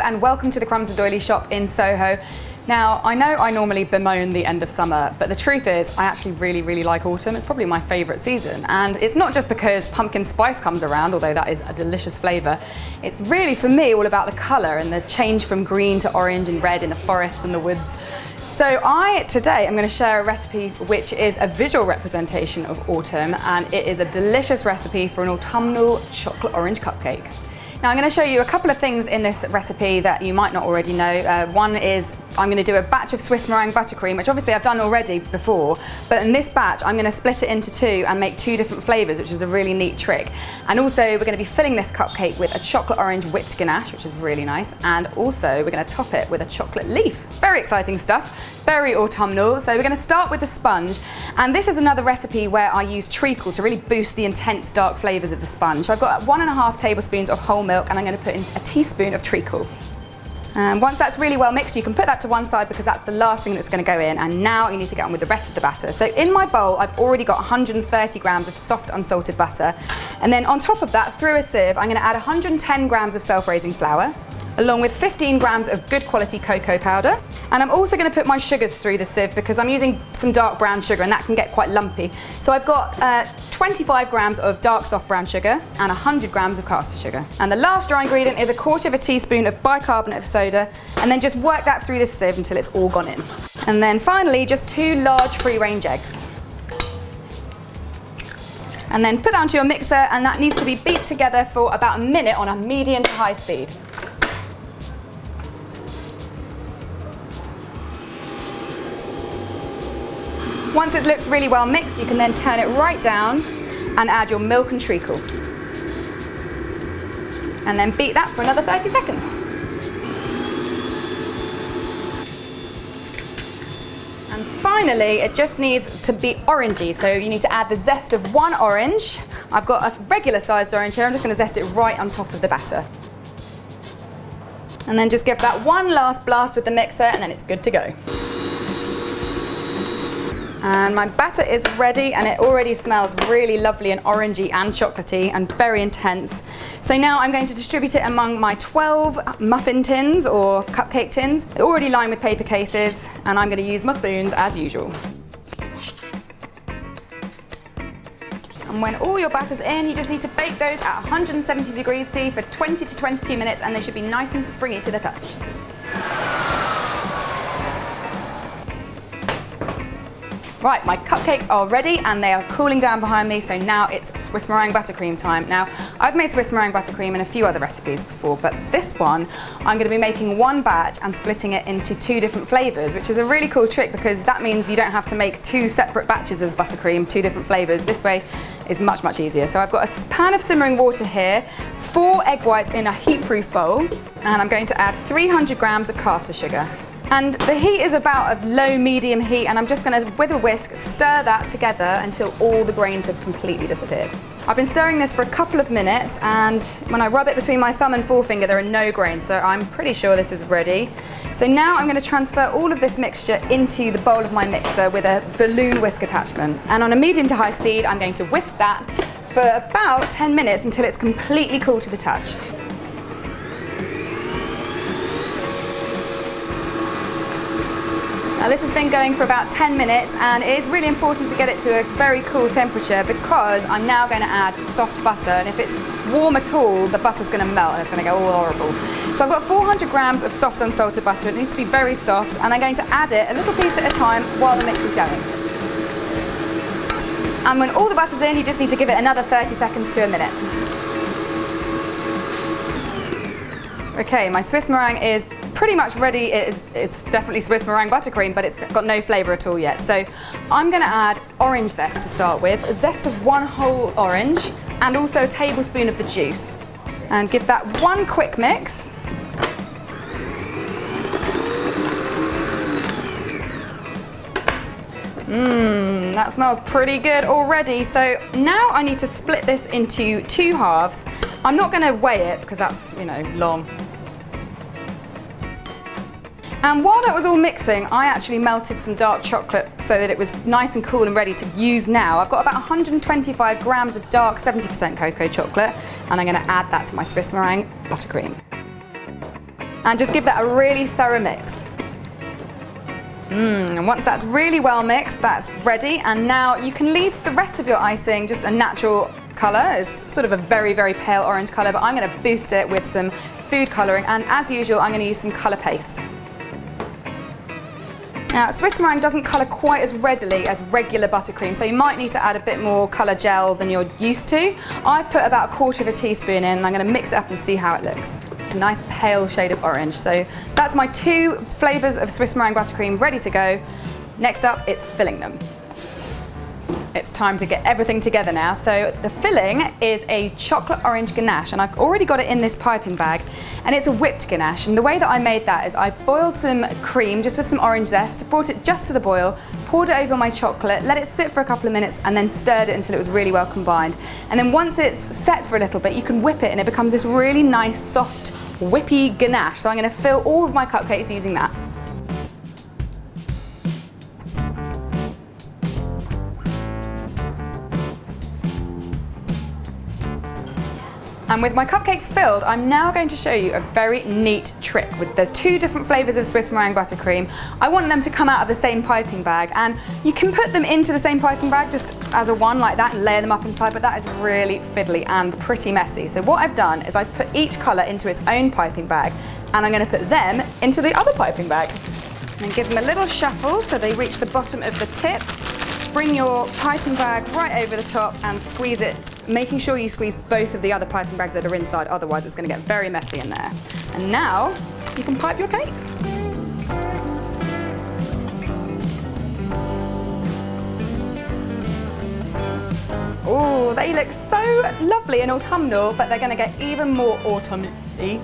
and welcome to the Crumbs Doilies shop in Soho. Now, I know I normally bemoan the end of summer, but the truth is I actually really like autumn. It's probably my favourite season, and it's not just because pumpkin spice comes around, although that is a delicious flavour. It's really, for me, all about the colour and the change from green to orange and red in the forests and the woods. So today I'm going to share a recipe which is a visual representation of autumn, and it is a delicious recipe for an autumnal chocolate orange cupcake. Now I'm going to show you a couple of things in this recipe that you might not already know. One is I'm going to do a batch of Swiss meringue buttercream, which obviously I've done already before, but in this batch I'm going to split it into two and make two different flavours, which is a really neat trick. And also we're going to be filling this cupcake with a chocolate orange whipped ganache, which is really nice, and also we're going to top it with a chocolate leaf. Very exciting stuff, very autumnal. So we're going to start with the sponge, and this is another recipe where I use treacle to really boost the intense dark flavours of the sponge. So I've got 1.5 tablespoons of whole milk, and I'm going to put in a teaspoon of treacle. And once that's really well mixed, you can put that to one side because that's the last thing that's going to go in, and now you need to get on with the rest of the batter. So in my bowl I've already got 130 grams of soft unsalted butter, and then on top of that, through a sieve, I'm going to add 110 grams of self-raising flour, along with 15 grams of good quality cocoa powder. And I'm also going to put my sugars through the sieve because I'm using some dark brown sugar and that can get quite lumpy. So I've got 25 grams of dark soft brown sugar and 100 grams of caster sugar. And the last dry ingredient is 1/4 teaspoon of bicarbonate of soda, and then just work that through the sieve until it's all gone in. And then finally, just 2 large free-range eggs. And then put that onto your mixer, and that needs to be beat together for about a minute on a medium to high speed. Once it looks really well mixed, you can then turn it right down and add your milk and treacle. And then beat that for another 30 seconds. And finally, it just needs to be orangey, so you need to add the zest of 1 orange. I've got a regular sized orange here, I'm just going to zest it right on top of the batter. And then just give that one last blast with the mixer, and then it's good to go. And my batter is ready, and it already smells really lovely and orangey and chocolatey and very intense. So now I'm going to distribute it among my 12 muffin tins or cupcake tins. They're already lined with paper cases, and I'm going to use my spoons as usual. And when all your batter's in, you just need to bake those at 170 degrees C for 20 to 22 minutes, and they should be nice and springy to the touch. Right, my cupcakes are ready and they are cooling down behind me, so now it's Swiss meringue buttercream time. Now, I've made Swiss meringue buttercream in a few other recipes before, but this one, I'm going to be making one batch and splitting it into 2 different flavours, which is a really cool trick because that means you don't have to make 2 separate batches of buttercream, 2 different flavours. This way is much easier. So I've got a pan of simmering water here, 4 egg whites in a heat-proof bowl, and I'm going to add 300 grams of caster sugar. And the heat is about a low-medium heat, and I'm just going to, with a whisk, stir that together until all the grains have completely disappeared. I've been stirring this for a couple of minutes, and when I rub it between my thumb and forefinger, there are no grains, so I'm pretty sure this is ready. So now I'm going to transfer all of this mixture into the bowl of my mixer with a balloon whisk attachment. And on a medium to high speed, I'm going to whisk that for about 10 minutes until it's completely cool to the touch. Now this has been going for about 10 minutes, and it is really important to get it to a very cool temperature because I'm now going to add soft butter, and if it's warm at all, the butter's going to melt and it's going to go all horrible. So I've got 400 grams of soft unsalted butter. It needs to be very soft, and I'm going to add it a little piece at a time while the mix is going. And when all the butter's in, you just need to give it another 30 seconds to a minute. Okay, my Swiss meringue is pretty much ready. It's definitely Swiss meringue buttercream, but it's got no flavour at all yet. So I'm going to add orange zest to start with, a zest of 1 whole orange, and also a tablespoon of the juice. And give that one quick mix. That smells pretty good already. So now I need to split this into 2 halves. I'm not going to weigh it because that's, long. And while that was all mixing, I actually melted some dark chocolate so that it was nice and cool and ready to use now. I've got about 125 grams of dark 70% cocoa chocolate, and I'm going to add that to my Swiss meringue buttercream. and just give that a really thorough mix. And once that's really well mixed, that's ready, and now you can leave the rest of your icing just a natural colour. It's sort of a very, very pale orange colour, but I'm going to boost it with some food colouring, and as usual I'm going to use some colour paste. Now, Swiss meringue doesn't colour quite as readily as regular buttercream, so you might need to add a bit more colour gel than you're used to. I've put about 1/4 teaspoon in, and I'm going to mix it up and see how it looks. It's a nice pale shade of orange. So that's my 2 flavours of Swiss meringue buttercream ready to go. Next up, it's filling them. It's time to get everything together now. So the filling is a chocolate orange ganache, and I've already got it in this piping bag, and it's a whipped ganache. And the way that I made that is I boiled some cream just with some orange zest, brought it just to the boil, poured it over my chocolate, let it sit for a couple of minutes, and then stirred it until it was really well combined. And then once it's set for a little bit, you can whip it and it becomes this really nice, soft, whippy ganache. So I'm going to fill all of my cupcakes using that. And with my cupcakes filled, I'm now going to show you a very neat trick with the 2 different flavours of Swiss meringue buttercream. I want them to come out of the same piping bag, and you can put them into the same piping bag just as a one like that and layer them up inside, but that is really fiddly and pretty messy. So what I've done is I've put each colour into its own piping bag, and I'm going to put them into the other piping bag. And give them a little shuffle so they reach the bottom of the tip. Bring your piping bag right over the top and squeeze it, making sure you squeeze both of the other piping bags that are inside, otherwise it's going to get very messy in there. And now you can pipe your cakes. Oh, they look so lovely and autumnal, but they're going to get even more autumn-y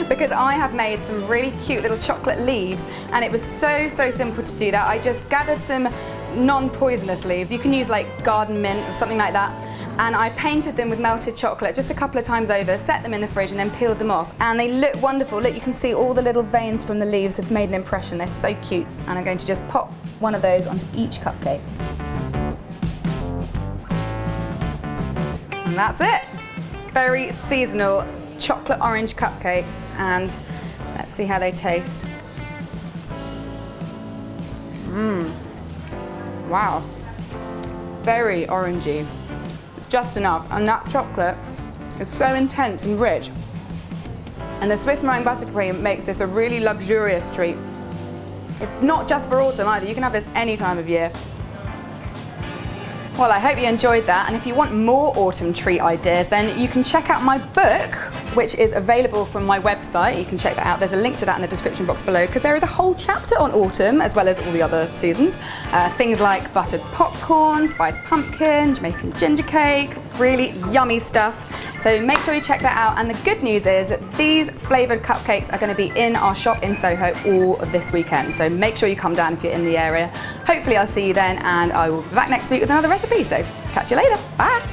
because I have made some really cute little chocolate leaves, and it was so simple to do that. I just gathered some non-poisonous leaves. You can use like garden mint or something like that, and I painted them with melted chocolate just a couple of times over, set them in the fridge and then peeled them off, and they look wonderful. Look, you can see all the little veins from the leaves have made an impression. They're so cute, and I'm going to just pop one of those onto each cupcake. And that's it. Very seasonal chocolate orange cupcakes, and let's see how they taste. Wow, very orangey, just enough, and that chocolate is so intense and rich. And the Swiss meringue buttercream makes this a really luxurious treat. It's not just for autumn either, you can have this any time of year. Well, I hope you enjoyed that, and if you want more autumn treat ideas, then you can check out my book, which is available from my website. You can check that out. There's a link to that in the description box below, because there is a whole chapter on autumn, as well as all the other seasons. Things like buttered popcorn, spiced pumpkin, Jamaican ginger cake, really yummy stuff. So make sure you check that out. And the good news is that these flavoured cupcakes are going to be in our shop in Soho all of this weekend. So make sure you come down if you're in the area. Hopefully I'll see you then, and I will be back next week with another recipe. So catch you later. Bye.